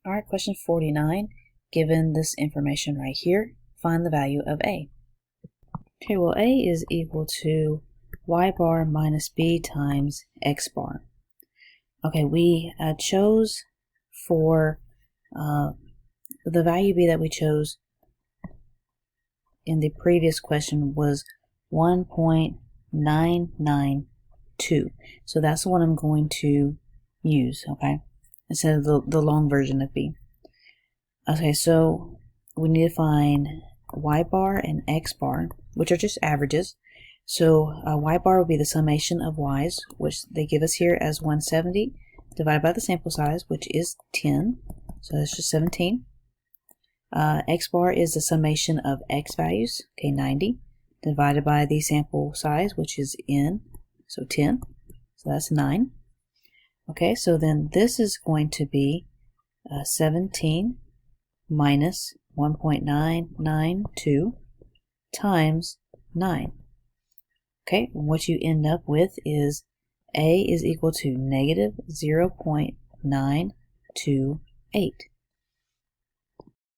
All right, question 49. Given this information right here, find the value of A. Okay, well, A is equal to y bar minus B times x bar. Okay, we chose for the value B that we chose in the previous question was 1.992. So that's the one I'm going to use, okay, instead of the long version of B. Okay, so we need to find y bar and x bar, which are just averages. So y bar will be the summation of y's, which they give us here as 170, divided by the sample size, which is 10. So that's just 17. X bar is the summation of x values, okay, 90, divided by the sample size, which is n, so 10. So that's 9. Okay, so then this is going to be 17 minus 1.992 times 9. Okay, what you end up with is A is equal to negative 0.928.